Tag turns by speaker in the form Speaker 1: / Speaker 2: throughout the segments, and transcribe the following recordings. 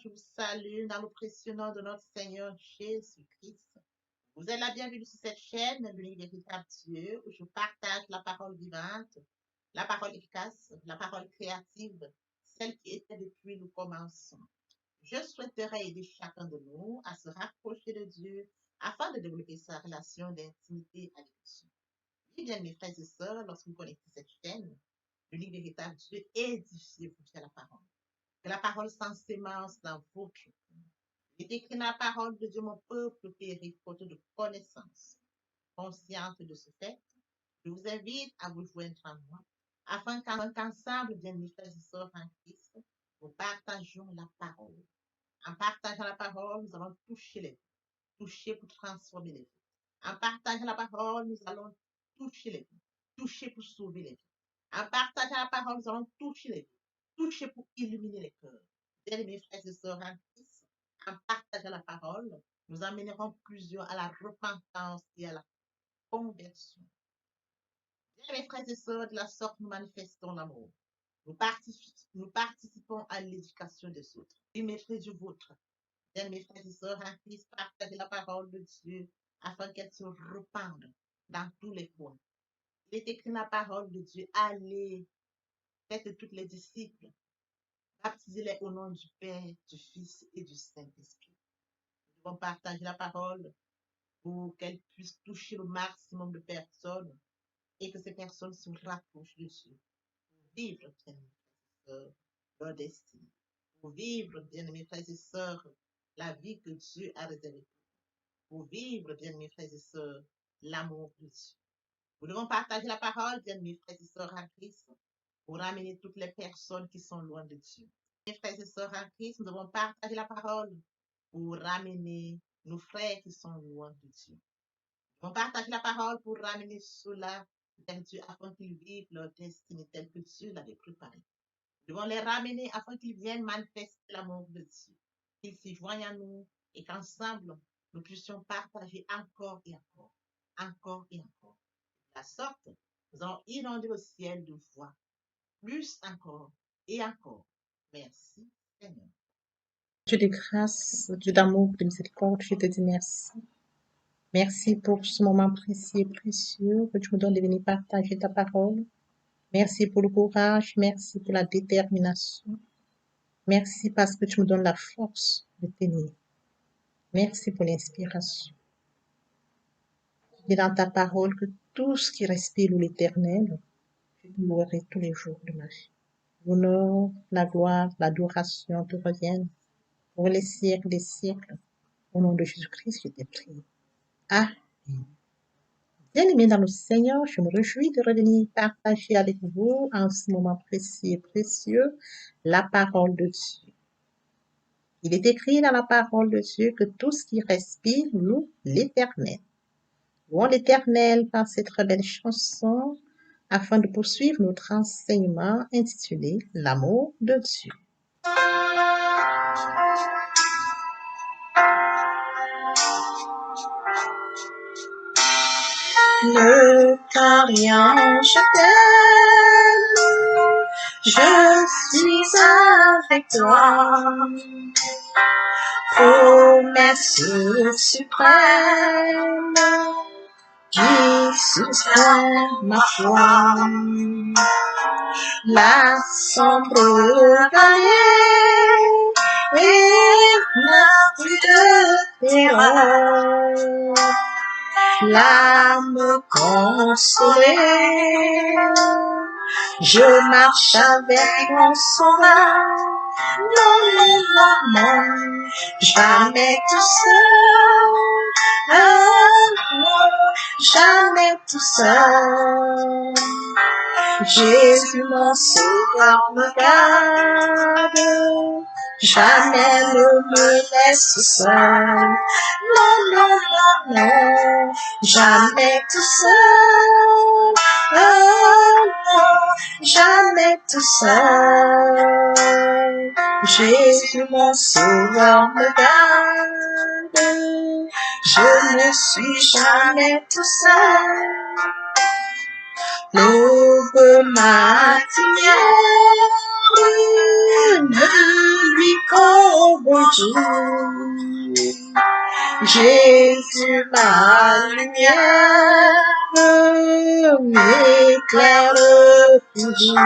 Speaker 1: Je vous salue dans le précieux nom de notre Seigneur Jésus-Christ. Vous êtes la bienvenue sur cette chaîne, l'Unique véritable Dieu, où je partage la parole vivante, la parole efficace, la parole créative, celle qui était depuis le commencement. Je souhaiterais aider chacun de nous à se rapprocher de Dieu afin de développer sa relation d'intimité avec Dieu. Oui, bien, mes frères et sœurs, lorsque vous connectez cette chaîne, l'Unique véritable Dieu, édifiez-vous de la parole. Que la parole sans sémence dans votre cœur. Il est écrit dans la parole de Dieu, mon peuple périt faute de connaissance. Consciente de ce fait, je vous invite à vous joindre à moi, afin qu'ensemble, bien mes frères et sœurs en Christ, nous partagions la parole. En partageant la parole, nous allons toucher les vies, toucher pour transformer les vies. En partageant la parole, nous allons toucher les vies, toucher pour sauver les vies. En partageant la parole, nous allons toucher les vies, toucher pour illuminer les cœurs. Bien mes frères et sœurs en Christ, en partageant la parole, nous amènerons plusieurs à la repentance et à la conversion. Bien mes frères et sœurs, de la sorte, nous manifestons l'amour. Nous participons à l'éducation des autres. Et mes frères du vôtre. Bien mes frères et sœurs en Christ, partagez la parole de Dieu afin qu'elle se répande dans tous les coins. Il est écrit dans la parole de Dieu, allez, faites toutes les disciples, baptisez-les au nom du Père, du Fils et du Saint-Esprit. Nous devons partager la parole pour qu'elle puisse toucher le maximum de personnes et que ces personnes se rapprochent de Dieu. Pour vivre, bien mes frères et sœurs, leur destinée. Pour vivre, bien mes frères et sœurs, la vie que Dieu a réservée. Pour vivre, bien mes frères et sœurs, l'amour de Dieu. Nous devons partager la parole, bien mes frères et sœurs en Christ, pour ramener toutes les personnes qui sont loin de Dieu. Mes frères et sœurs en Christ, nous devons partager la parole pour ramener nos frères qui sont loin de Dieu. Nous devons partager la parole pour ramener ceux-là vers Dieu afin qu'ils vivent leur destinée telle que Dieu l'avait préparée. Nous devons les ramener afin qu'ils viennent manifester l'amour de Dieu, qu'ils s'y joignent à nous et qu'ensemble, nous puissions partager encore et encore, encore et encore. De la sorte, nous allons inonder le ciel de joie, plus encore et encore. Merci, Seigneur.
Speaker 2: Dieu de grâce, Dieu d'amour, de miséricorde, je te dis merci. Merci pour ce moment précieux et précieux que tu me donnes de venir partager ta parole. Merci pour le courage, merci pour la détermination. Merci parce que tu me donnes la force de tenir. Merci pour l'inspiration. Et dans ta parole que tout ce qui respire l'éternel, je te louerai tous les jours de ma vie. L'honneur, la gloire, l'adoration te reviennent pour les siècles des siècles. Au nom de Jésus-Christ, je t'ai prié. Amen. Bien-aimés dans le Seigneur, je me réjouis de revenir partager avec vous en ce moment précis et précieux la parole de Dieu. Il est écrit dans la parole de Dieu que tout ce qui respire loue l'Éternel. Louons l'Éternel par cette très belle chanson afin de poursuivre notre enseignement intitulé L'amour de Dieu. Ne crains rien, je t'aime, je suis avec toi. Promesse suprême qui soutient ma foi. La sombre vallée n'a plus de terreur. L'âme consolée, je marche avec mon sauveur. Non, non, non, non, jamais tout seul. Non, jamais tout seul. Jésus, mon sauveur, me garde. Jamais ne me laisse seul. Non, non, non, non, jamais tout seul. Non, jamais tout seul. Jésus, mon sauveur, me garde. Je ne suis jamais tout seul. L'aube matinière ne lui convient jour. Jésus, ma lumière, m'éclaire toujours.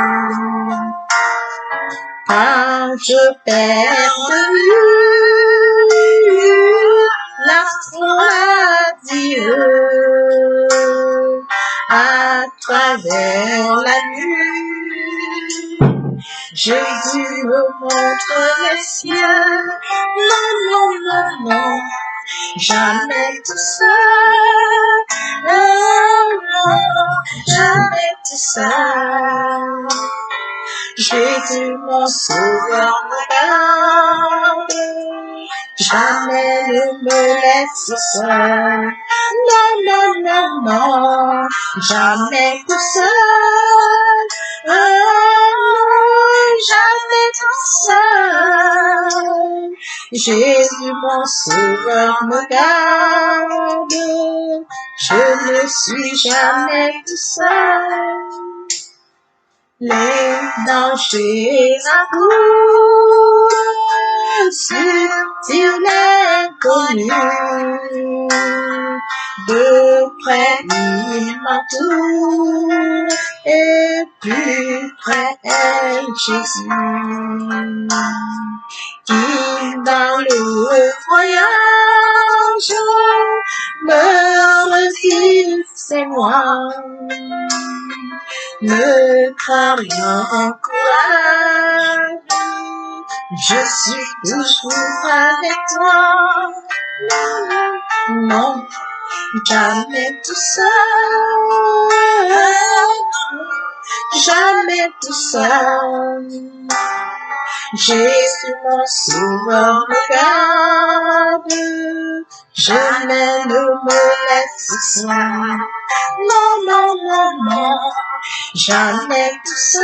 Speaker 2: Quand je perds de vue l'astre Dieu à travers la nuit, Jésus me montre les cieux. Non, non, non, non, jamais tout seul. Oh non, jamais tout seul. Jésus, mon sauveur, me garde. Jamais ne me laisse seul. Non, non, non, non, jamais tout seul. Oh non, jamais tout seul. Jésus, mon sauveur, me garde. Je ne suis jamais tout seul. Les dangers accourent sur l'inconnu. De près il m'entoure et plus près est Jésus. Qui dans le voyage me redit c'est moi. Ne crains rien, encourage, je suis toujours avec toi. Non, non, non, jamais tout seul, jamais tout seul. Jésus, mon sauveur, me garde, jamais ne me laisse seul. Non, non, non, non, jamais tout seul.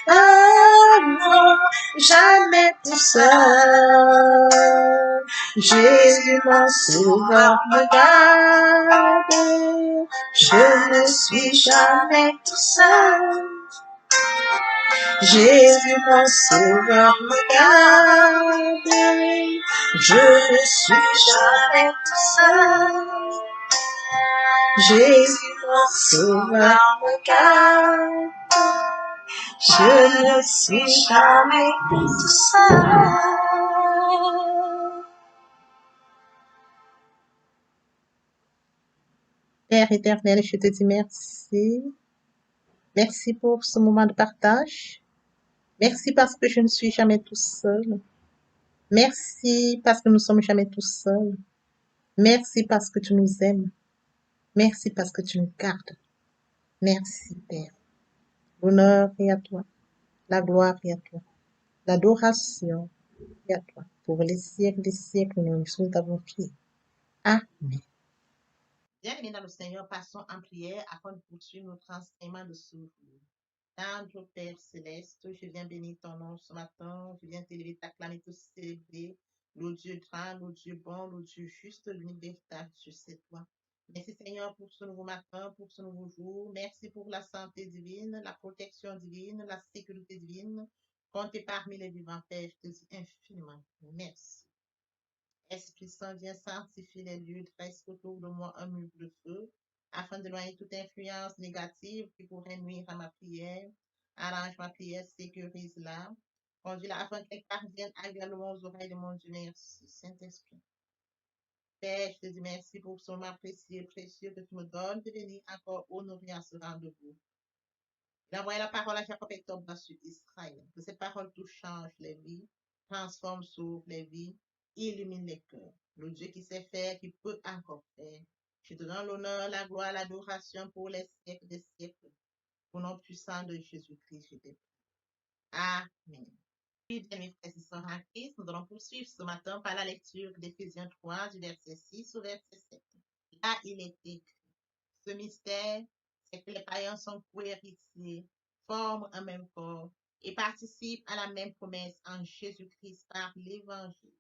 Speaker 2: Oh non, jamais tout seul. Jésus, mon sauveur, me garde, je ne suis jamais tout seul. Jésus, mon sauveur, me garde, je ne suis jamais tout seul. Jésus, mon sauveur, me garde, je ne suis jamais tout seul. Père éternel, je te dis merci. Merci pour ce moment de partage. Merci parce que je ne suis jamais tout seul. Merci parce que nous ne sommes jamais tout seuls. Merci parce que tu nous aimes. Merci parce que tu nous gardes. Merci, Père. L'honneur est à toi. La gloire est à toi. L'adoration est à toi. Pour les siècles des siècles, nous nous avons prié. Amen.
Speaker 1: Bien-aimés dans le Seigneur, passons en prière afin de poursuivre notre enseignement de ce jour. Tendre Père céleste, je viens bénir ton nom ce matin, je viens t'élever, t'acclamer, te célébrer. Le Dieu grand, le Dieu bon, le Dieu juste, l'unique véritable Dieu, c'est toi. Merci Seigneur pour ce nouveau matin, pour ce nouveau jour. Merci pour la santé divine, la protection divine, la sécurité divine. Comptez parmi les vivants, Père, je te dis infiniment merci. Esprit Saint, viens sanctifier les lieux, dresse autour de moi un mur de feu, afin d'éloigner toute influence négative qui pourrait nuire à ma prière. Arrange ma prière, sécurise-la. Conduis-la afin qu'elle parvienne agréablement aux oreilles de mon Dieu. Merci, Saint-Esprit. Père, je te dis merci pour ce moment précieux, précieux que tu me donnes de venir encore honorer à ce rendez-vous. Il a envoyé la parole à Jacob et tombe sur Israël. Que cette parole tout change les vies, transforme, sauve les vies, illumine les cœurs. Le Dieu qui sait faire, qui peut encore faire. Je te donne l'honneur, la gloire, l'adoration pour les siècles des siècles. Au nom puissant de Jésus-Christ, je te prie. Amen. Puis, bien, mes frères et sœurs en Christ, nous allons poursuivre ce matin par la lecture d'Éphésiens 3, du verset 6 au verset 7. Là, il est écrit. Ce mystère, c'est que les païens sont cohéritiers, forment un même corps et participent à la même promesse en Jésus-Christ par l'Évangile,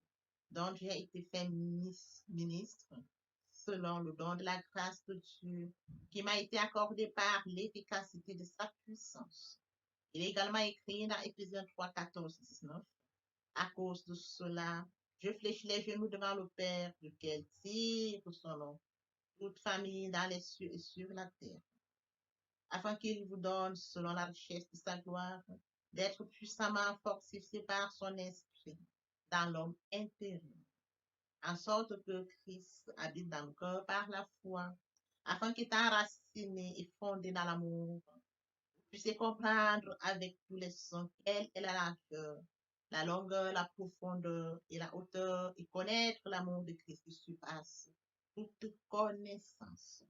Speaker 1: dont j'ai été fait ministre selon le don de la grâce de Dieu qui m'a été accordé par l'efficacité de sa puissance. Il est également écrit dans Éphésiens 3, 14, 19. À cause de cela, je fléchis les genoux devant le Père, duquel tire son nom, toute famille dans les cieux et sur la terre, afin qu'il vous donne, selon la richesse de sa gloire, d'être puissamment fortifié par son esprit dans l'homme intérieur, en sorte que Christ habite dans le cœur par la foi, afin qu'étant enraciné et fondé dans l'amour, vous puissiez comprendre avec tous les sens quelle est la largeur, la longueur, la profondeur et la hauteur, et connaître l'amour de Christ qui surpasse toute connaissance,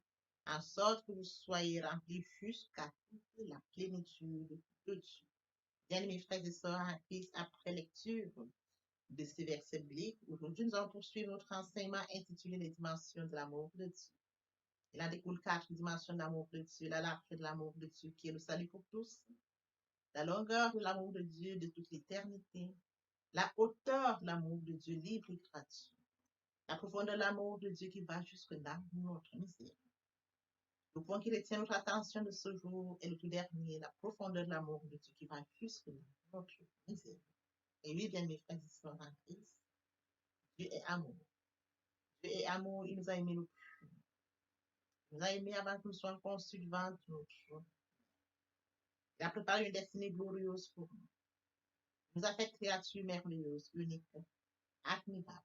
Speaker 1: en sorte que vous soyez remplis jusqu'à toute la plénitude de Dieu. Bien-aimés frères et sœurs en Christ, après lecture de ces versets bibliques, aujourd'hui nous allons poursuivre notre enseignement intitulé Les dimensions de l'amour de Dieu. Il en découle 4 dimensions de l'amour de Dieu: la largeur de l'amour de Dieu qui est le salut pour tous, la longueur de l'amour de Dieu de toute l'éternité, la hauteur de l'amour de Dieu libre et gratuit, la profondeur de l'amour de Dieu qui va jusque dans notre misère. Le point qui retient notre attention de ce jour est le tout dernier, la profondeur de l'amour de Dieu qui va jusque dans notre misère. Et oui, bien mes frères et sœurs en Christ, Dieu est amour. Dieu est amour, il nous a aimés le plus. Il nous a aimés avant que nous soyons conçus du ventre de notre mère. Il a préparé une destinée glorieuse pour nous. Il nous a fait créatures merveilleuses, uniques, admirables.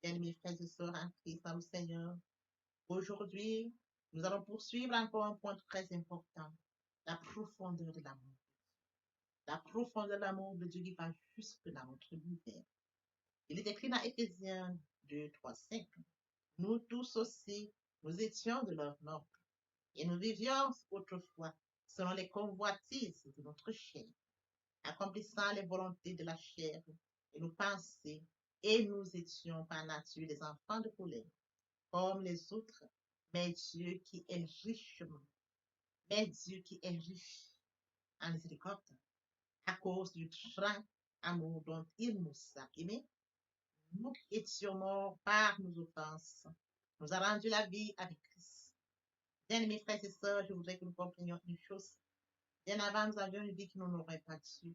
Speaker 1: Bien mes frères et sœurs en Christ, dans le Seigneur, aujourd'hui, nous allons poursuivre encore un point très important, la profondeur de l'amour. La profondeur de l'amour de Dieu qui va jusque dans notre misère. Il est écrit dans Éphésiens 2, 3, 5. Nous tous aussi, nous étions de leur nombre, et nous vivions autrefois selon les convoitises de notre chair, accomplissant les volontés de la chair et nos pensées, et nous étions par nature des enfants de colère, comme les autres, mais Dieu qui est richement, mais Dieu qui est riche en miséricorde, à cause du grand amour dont il nous a aimés, nous qui étions morts par nos offenses, nous a rendu la vie avec Christ. Bien, mes frères et sœurs, je voudrais que nous comprenions une chose. Bien avant, nous avions une vie qui ne nous aurait pas Dieu.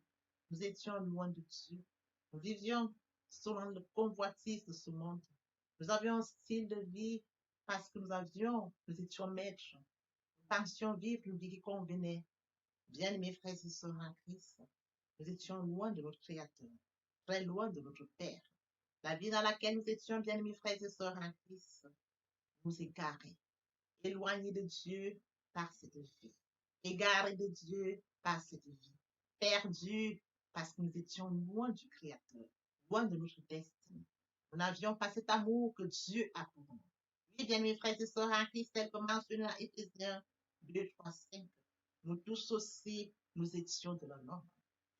Speaker 1: Nous étions loin de Dieu. Nous vivions selon le convoitise de ce monde. Nous avions un style de vie parce que nous étions maîtres. Nous pensions vivre une vie qui convenait. Bien, mes frères et sœurs en Christ, nous étions loin de notre Créateur, très loin de notre Père. La vie dans laquelle nous étions, bien, mes frères et sœurs en Christ, nous égarait, éloignés de Dieu par cette vie, égarés de Dieu par cette vie, perdus parce que nous étions loin du Créateur, loin de notre destinée. Nous n'avions pas cet amour que Dieu a pour nous. Oui, bien, mes frères et sœurs en Christ, tel que mentionné dans Éphésiens 2, 3, 5, nous tous aussi, nous étions de leur nombre.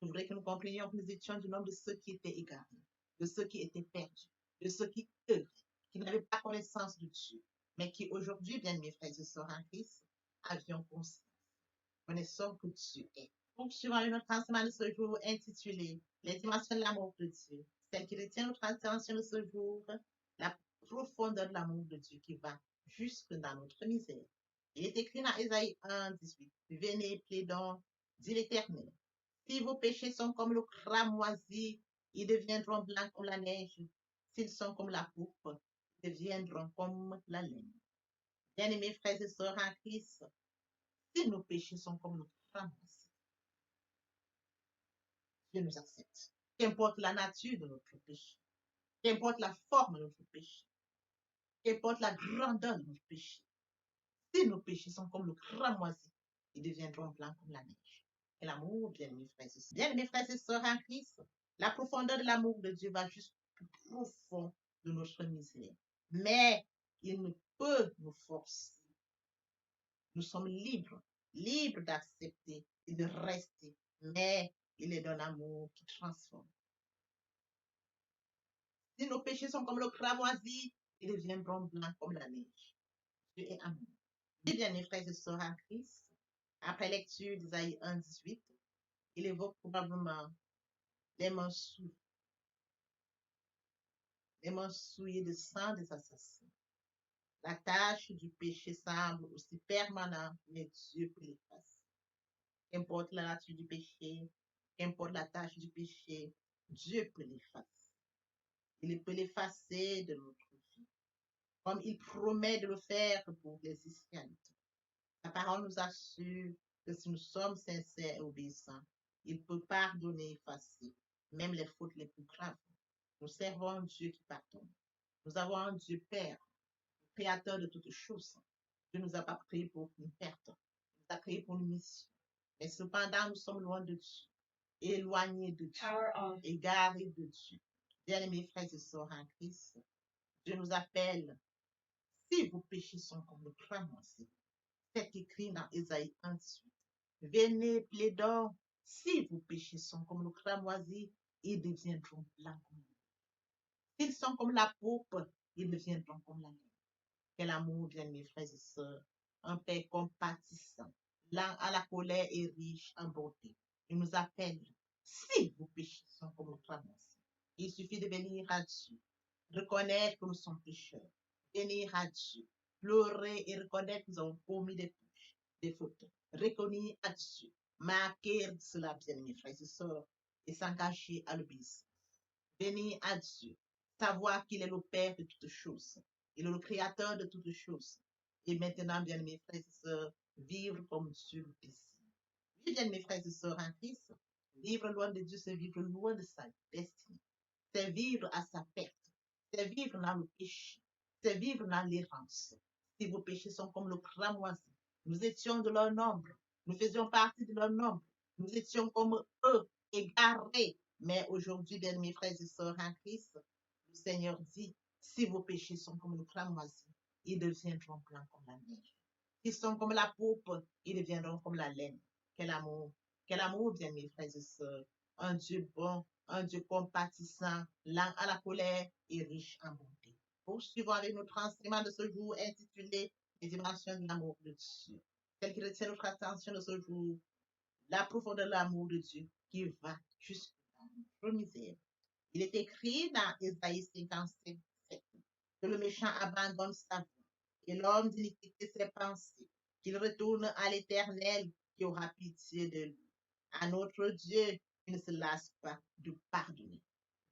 Speaker 1: Je voudrais que nous comprenions que nous étions du nombre de ceux qui étaient égarés, de ceux qui étaient perdus, de ceux qui œuvraient, qui n'avaient pas connaissance de Dieu, mais qui aujourd'hui, bien mes frères et sœurs en Christ, avions conscience, connaissons que Dieu est. Poursuivons notre enseignement de ce jour intitulé Les dimensions de l'amour de Dieu. Celle qui retient notre attention de ce jour, la profondeur de l'amour de Dieu qui va jusque dans notre misère. Il est écrit dans Ésaïe 1, 18. Venez, plaidons, dit l'Éternel. Si vos péchés sont comme le cramoisi, ils deviendront blancs comme la neige. S'ils sont comme la pourpre, ils deviendront comme la laine. Bien-aimés frères et sœurs en Christ, si nos péchés sont comme le cramoisi, Dieu nous accepte. Qu'importe la nature de notre péché, qu'importe la forme de notre péché, qu'importe la grandeur de notre péché, si nos péchés sont comme le cramoisi, ils deviendront blancs comme la neige. Et l'amour, bien-aimés frères et sœurs. Bien-aimés frères et sœurs en Christ, la profondeur de l'amour de Dieu va jusqu'au plus profond de notre misère. Mais il ne peut nous forcer. Nous sommes libres, libres d'accepter et de rester. Mais il est d'un amour qui transforme. Si nos péchés sont comme le cramoisi, ils deviendront blancs comme la neige. Dieu est amour. Bien, mes frères et sœurs en Christ, après lecture d'Isaïe 1, 18, il évoque probablement les mains souillées de sang des assassins. La tâche du péché semble aussi permanente, mais Dieu peut l'effacer. Qu'importe la nature du péché, qu'importe la tâche du péché, Dieu peut l'effacer. Il peut l'effacer de notre vie, comme il promet de le faire pour les Israélites. La parole nous assure que si nous sommes sincères et obéissants, il peut pardonner et effacer même les fautes les plus graves. Nous servons un Dieu qui pardonne. Nous avons un Dieu Père, créateur de toutes choses. Dieu nous a pas créés pour une perte. Il nous a créés pour une mission. Mais cependant, nous sommes loin de Dieu, éloignés de Dieu, égarés de Dieu. Bien-aimés frères et sœurs en Christ, Dieu nous appelle. Si vos péchés sont comme le cramoisi, c'est écrit dans Ésaïe 1:18. Venez, plaidons, si vos péchés sont comme le cramoisi, ils deviendront blancs comme la neige. S'ils sont comme la pourpre, ils deviendront comme la neige. Quel amour, bien mes frères et sœurs, un Père compatissant, lent à la colère et riche en bonté. Il nous appelle, si vos péchés sont comme le cramoisi, il suffit de venir à Dieu, reconnaître que nous sommes pécheurs, venir à Dieu, pleurer et reconnaître que nous avons commis des fautes, reconnaître à Dieu, marquer cela, bien mes frères et sœurs, et s'engager à l'obéissance. Venir à Dieu, savoir qu'il est le Père de toutes choses, il est le Créateur de toutes choses. Et maintenant, bien mes frères et sœurs, vivre comme Dieu le désire. Oui, bien mes frères et sœurs en Christ, vivre loin de Dieu, c'est vivre loin de sa destinée. C'est vivre à sa perte. C'est vivre dans le péché. C'est vivre dans l'errance. Si vos péchés sont comme le cramoisi, nous étions de leur nombre. Nous faisions partie de leur nombre. Nous étions comme eux, égarés. Mais aujourd'hui, bien mes frères et sœurs en Christ, le Seigneur dit, si vos péchés sont comme le cramoisi, ils deviendront blancs comme la neige. S'ils sont comme la pourpre, ils deviendront comme la laine. Quel amour, bien mes frères et sœurs. Un Dieu bon, un Dieu compatissant, lent à la colère et riche en bonté. Poursuivons avec notre enseignement de ce jour intitulé Les dimensions de l'amour de Dieu. Tel qui retient notre attention de ce jour, la profondeur de l'amour de Dieu qui va jusqu'à notre misère. Il est écrit dans Ésaïe 55, que le méchant abandonne sa voie et l'homme d'iniquité ses pensées, qu'il retourne à l'Éternel qui aura pitié de lui, à notre Dieu qui ne se lasse pas de pardonner.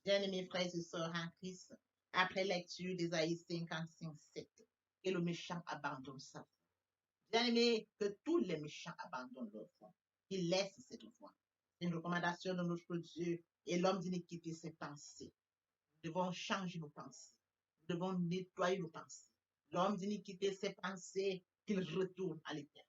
Speaker 1: Bien-aimés frères et sœurs en Christ, après lecture d'Ésaïe 55:7, et le méchant abandonne sa voie. Bien-aimés, que tous les méchants abandonnent leur voie, qu'ils laissent cette voie. C'est une recommandation de notre Dieu et l'homme d'iniquité ses pensées. Nous devons changer nos pensées. Nous devons nettoyer nos pensées. L'homme d'iniquité ses pensées, qu'il retourne à l'Éternel.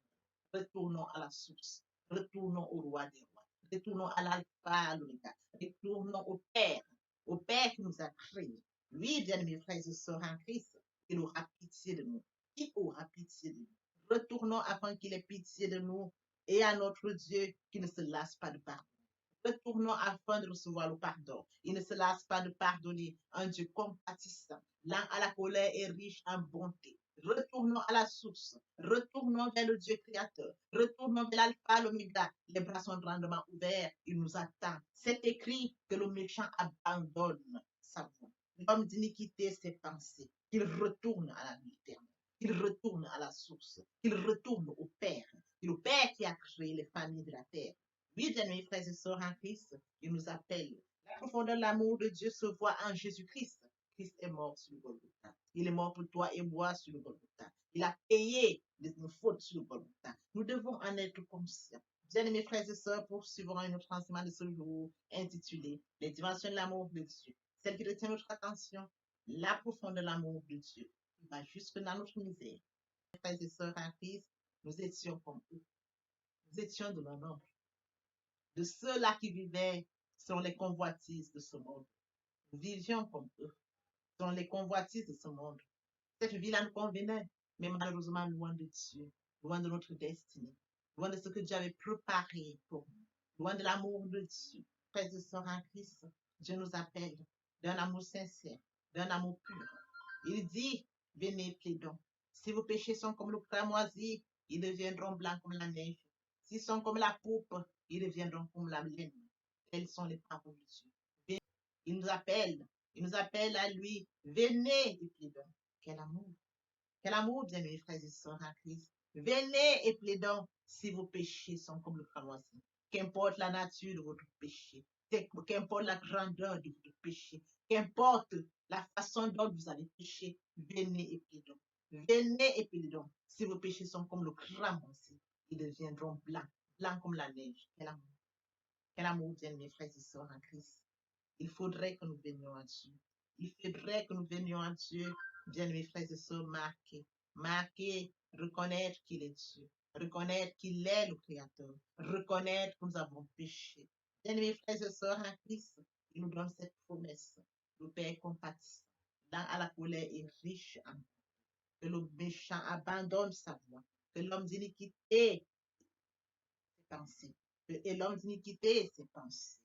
Speaker 1: Retournons à la source. Retournons au roi des rois. Retournons à l'alpha, à l'oméga. Retournons au Père qui nous a créés. Lui, bien-aimés frères et sœurs en Christ, il aura pitié de nous. Qui aura pitié de nous? Retournons afin qu'il ait pitié de nous et à notre Dieu qui ne se lasse pas de pardonner. Retournons afin de recevoir le pardon. Il ne se lasse pas de pardonner. Un Dieu compatissant, lent à la colère et riche en bonté. Retournons à la source. Retournons vers le Dieu créateur. Retournons vers l'alpha, l'oméga. Les bras sont grandement ouverts. Il nous attend. C'est écrit que le méchant abandonne sa voie. L'homme d'iniquité ses pensées. Qu'il retourne à la vie éternelle. Qu'il retourne à la source. Qu'il retourne au Père. Le Père qui a créé les familles de la terre. Oui, bien mes frères et sœurs en Christ, il nous appelle. La profondeur de l'amour de Dieu se voit en Jésus-Christ. Christ est mort sur le Golgotha. Il est mort pour toi et moi sur le Golgotha. Il a payé nos fautes sur le Golgotha. Nous devons en être conscients. Bien mes frères et sœurs, poursuivons notre enseignement de ce jour intitulé Les dimensions de l'amour de Dieu. Celle qui retient notre attention, la profondeur de l'amour de Dieu. Il va jusque dans notre misère. Mes frères et sœurs en Christ, nous étions comme eux. Nous étions de leur nombre. De ceux-là qui vivaient selon les convoitises de ce monde. Nous vivions comme eux, selon les convoitises de ce monde. Cette vie-là nous convenait, mais malheureusement loin de Dieu, loin de notre destinée, loin de ce que Dieu avait préparé pour nous, loin de l'amour de Dieu. Frères et sœurs en Christ, Dieu nous appelle d'un amour sincère, d'un amour pur. Il dit, venez, plaidons. Si vos péchés sont comme le cramoisi, ils deviendront blancs comme la neige. S'ils sont comme la pourpre, ils deviendront comme la laine. Telles sont les paroles de Dieu. Il nous appelle à lui, venez et plaidons. Quel amour, bien mes frères et sœurs en Christ. Venez et plaidons si vos péchés sont comme le cramoisi. Qu'importe la nature de votre péché. Qu'importe la grandeur de votre péché, qu'importe la façon dont vous avez péché, venez et plaidons. Venez et plaidons. Si vos péchés sont comme le cramoisi, ils deviendront blancs, blancs comme la neige. Quel amour, bien mes frères et sœurs en Christ. Il faudrait que nous venions à Dieu. Il faudrait que nous venions à Dieu, bien mes frères et sœurs, marquer, reconnaître qu'il est Dieu, reconnaître qu'il est le Créateur, reconnaître que nous avons péché. Bien mes frères et sœurs en Christ, il nous donne cette promesse. Le Père compatissant, lent à la colère et riche en que le méchant abandonne sa voie, que l'homme d'iniquité ses pensées, et l'homme d'iniquité ses pensées.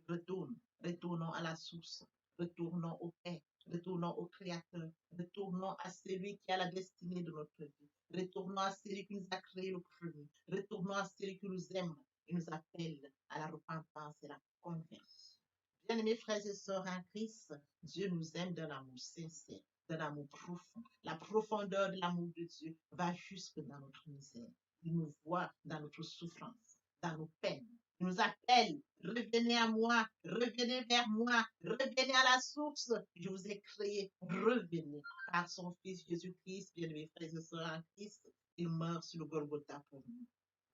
Speaker 1: Retournons à la source, retournons au Père, retournons au Créateur, retournons à celui qui a la destinée de notre vie, retournons à celui qui nous a créé le premier, retournons à celui qui nous aime et nous appelle à la repentance et la conversion. Bien-aimés frères et sœurs en Christ, Dieu nous aime d'un amour sincère, d'un amour profond. La profondeur de l'amour de Dieu va jusque dans notre misère. Il nous voit dans notre souffrance, dans nos peines. Il nous appelle, revenez à moi, revenez vers moi, revenez à la source. Je vous ai créé, revenez par son Fils Jésus-Christ, bien-aimés frères et sœurs en Christ. Il meurt sur le Golgotha pour nous.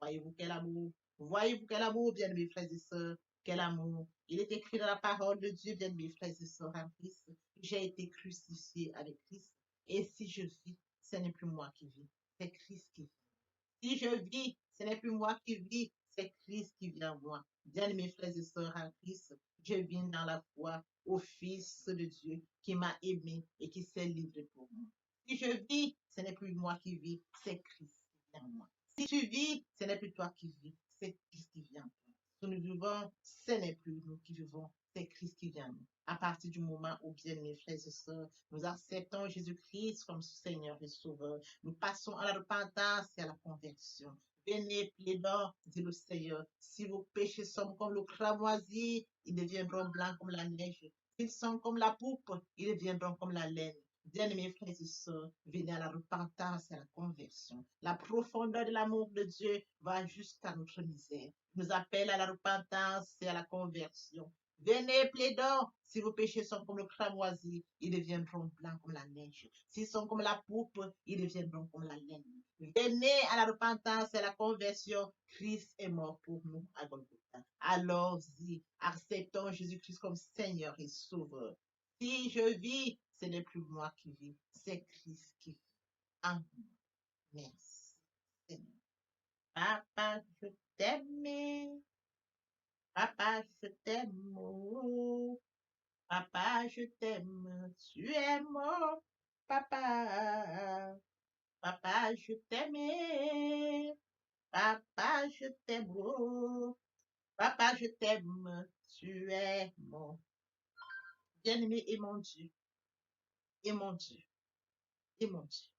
Speaker 1: Voyez-vous quel amour? Voyez-vous quel amour, bien-aimés frères et sœurs? Quel amour. Il est écrit dans la parole de Dieu, bien-aimés frères et sœurs en Christ. J'ai été crucifié avec Christ. Et si je vis, ce n'est plus moi qui vis, c'est Christ qui vit. Si je vis, ce n'est plus moi qui vis, c'est Christ qui vit en moi. Bien-aimés frères et sœurs en Christ, je vis dans la foi au Fils de Dieu qui m'a aimé et qui s'est livré pour moi. Si je vis, ce n'est plus moi qui vis, c'est Christ qui vit en moi. Si tu vis, ce n'est plus toi qui vis, c'est Christ qui vit en toi. Si nous vivons, ce n'est plus nous qui vivons, c'est Christ qui vit en nous. À partir du moment où, bien mes frères et sœurs, nous acceptons Jésus-Christ comme Seigneur et Sauveur, nous passons à la repentance et à la conversion. Venez, plaidons, dit le Seigneur. Si vos péchés sont comme le cramoisi, ils deviendront blancs comme la neige. S'ils sont comme la poupe, ils deviendront comme la laine. Bien-aimés frères et sœurs, venez à la repentance et à la conversion. La profondeur de l'amour de Dieu va jusqu'à notre misère. Il nous appelle à la repentance et à la conversion. Venez, plaidons, si vos péchés sont comme le cramoisi, ils deviendront blancs comme la neige. S'ils sont comme la poupe, ils deviendront comme la laine. Venez à la repentance et à la conversion. Christ est mort pour nous à Golgotha. Allons-y, acceptons Jésus-Christ comme Seigneur et Sauveur. Si je vis, ce n'est plus moi qui vis, c'est Christ qui vit en moi. Merci, Seigneur. Papa, je t'aime. Papa, je t'aime. Oh. Papa, je t'aime. Tu es mon papa. Papa, je t'aime. Papa, je t'aime. Oh. Papa, je t'aime. Tu es mon bien-aimé et mon Dieu. Et mon Dieu. Et mon Dieu.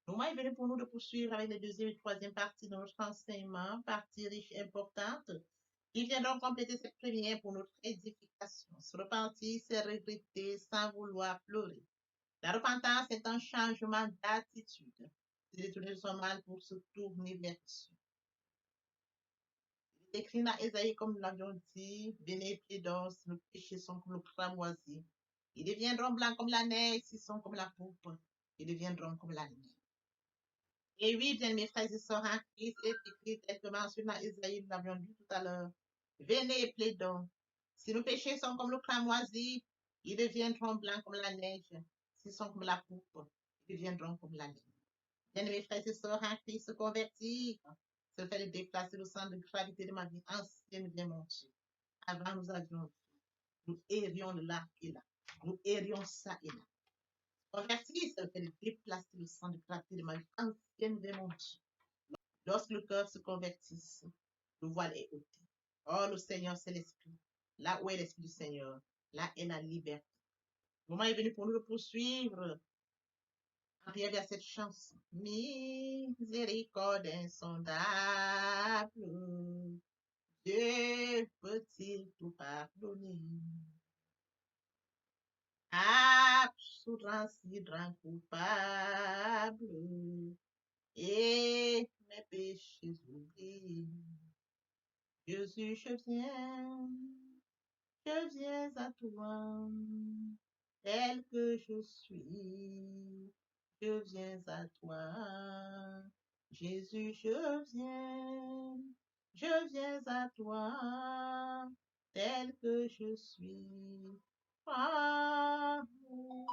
Speaker 1: Le moment est venu pour nous de poursuivre avec les deuxième et troisième parties de notre enseignement, partie riche et importante, qui viendront compléter cette première pour notre édification. Se repentir, c'est regretter sans vouloir pleurer. La repentance est un changement d'attitude. C'est détourner son mal pour se tourner vers Dieu. Il est écrit dans Ésaïe, comme nous l'avions dit, venez plaidons, si nos péchés sont comme le cramoisi. Ils deviendront blancs comme la neige, s'ils sont comme la poupe. Ils deviendront comme la neige. Et oui, bien mes frères et sœurs en Christ, c'est écrit tel que mentionné dans Isaïe, nous l'avions dit tout à l'heure. Venez et plaidons. Si nos péchés sont comme le cramoisi, ils deviendront blancs comme la neige. S'ils sont comme la poupe, ils deviendront comme la laine. Bien mes frères et sœurs en Christ, se convertir, se faire déplacer le centre de gravité de ma vie ancienne, bien mon Dieu. Avant, nous avions, nous errions là et là. Nous errions ça et là. Convertir, ça fait déplacer le centre de gravité de ma vie ancienne, bien mon Dieu. Lorsque le cœur se convertit, le voile est ôté. Oh, le Seigneur, c'est l'Esprit. Là où est l'Esprit du Seigneur, là est la liberté. Le moment est venu pour nous de poursuivre en prière vers cette chanson. Miséricorde insondable, Dieu peut-il tout pardonner? Absoudrant si grand coupable, et mes péchés oubliés. Jésus, je viens Je viens à toi, tel que je suis. Je viens à toi, Jésus, je viens à toi, tel que je suis. Amour.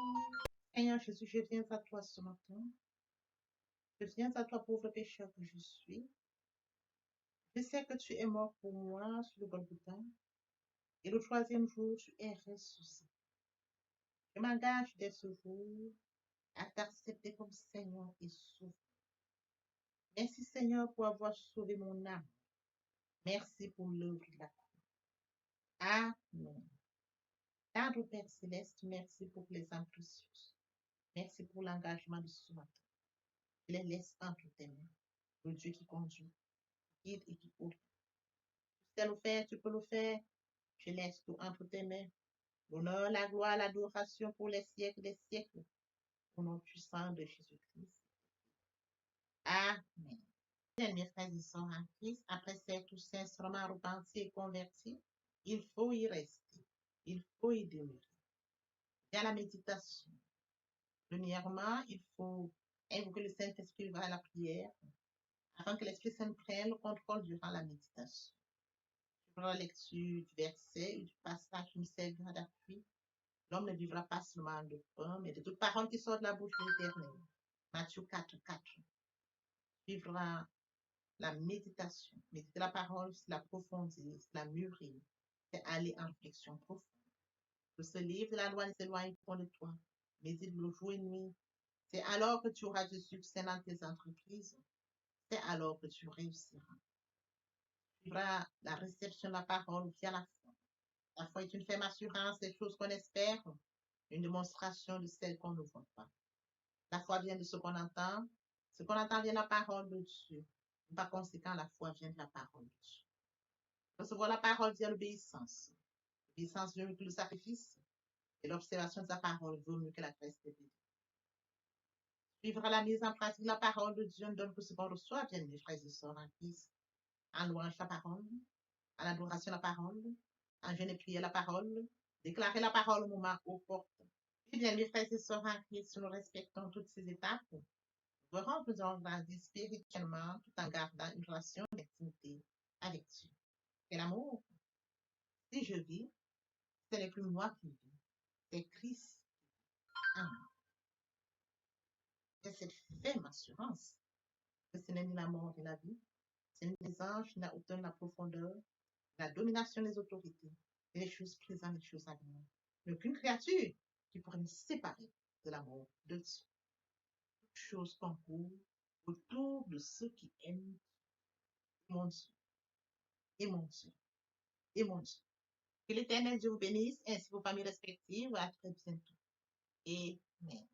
Speaker 1: Seigneur Jésus, je viens à toi ce matin. Je viens à toi, pauvre pécheur que je suis. Je sais que tu es mort pour moi sur le Golgotha. Et le troisième jour, tu es ressuscité. Je m'engage dès ce jour à t'accepter comme Seigneur et Sauveur. Merci Seigneur pour avoir sauvé mon âme. Merci pour l'œuvre de la croix. Amen. Tendre Père Céleste, merci pour les âmes précieuses. Merci pour l'engagement de ce matin. Je les laisse entre tes mains. Le Dieu qui conduit, guide et qui ouvre. Tu sais le faire, tu peux le faire. Je laisse tout entre tes mains. L'honneur, la gloire, l'adoration pour les siècles des siècles. Au nom puissant de Jésus-Christ. Amen. Bien, mes frères et sœurs en Christ, après s'être sincèrement repenti et converti, il faut y rester. Il faut y demeurer. Il y a la méditation. Premièrement, il faut invoquer le Saint-Esprit vers la prière afin que l'Esprit Saint prenne le contrôle durant la méditation. Durant la lecture du verset ou du passage qui nous servira d'appui, l'homme ne vivra pas seulement de pain, mais de toute parole qui sort de la bouche de l'Éternel. Matthieu 4, 4. Vivra la méditation. Méditer la parole, c'est l'approfondir, c'est la mûrir, c'est aller en réflexion profonde. Que ce livre de la loi ne s'éloigne point de toi. Médite le jour et nuit. C'est alors que tu auras du succès dans tes entreprises. C'est alors que tu réussiras. Tu verras la réception de la parole via la foi. La foi est une ferme assurance des choses qu'on espère, une démonstration de celles qu'on ne voit pas. La foi vient de ce qu'on entend. Ce qu'on entend vient de la parole de Dieu. Par conséquent, la foi vient de la parole de Dieu. Recevoir la parole via l'obéissance. L'obéissance vaut mieux que le sacrifice. Et l'observation de sa parole vaut mieux que la graisse de Dieu. Suivre la mise en pratique de la parole de Dieu ne donne que ce qu'on reçoit, bien mes frères et sœurs en Christ. En louange la parole, en adoration la parole, en jeûne et prière la parole, déclarer la parole au moment opportun. Et bien mes frères et sœurs en Christ, nous respectons toutes ces étapes. Nous verrons que nous allons grandir spirituellement tout en gardant une relation d'intimité avec Dieu. Et l'amour, si je vis, ce n'est plus moi qui vis, c'est Christ en moi. C'est cette ferme assurance que ce n'est ni la mort ni la vie, c'est ni les anges, ni la hauteur, ni la profondeur, la domination des autorités, et les choses présentes, les choses à venir. Il n'y a aucune créature qui pourrait me séparer de l'amour de Dieu. Toute chose concourt autour de ceux qui aiment mon Dieu, et mon Dieu, et mon Dieu. Que l'Éternel Dieu vous bénisse, ainsi vos familles respectives. À très bientôt. Amen.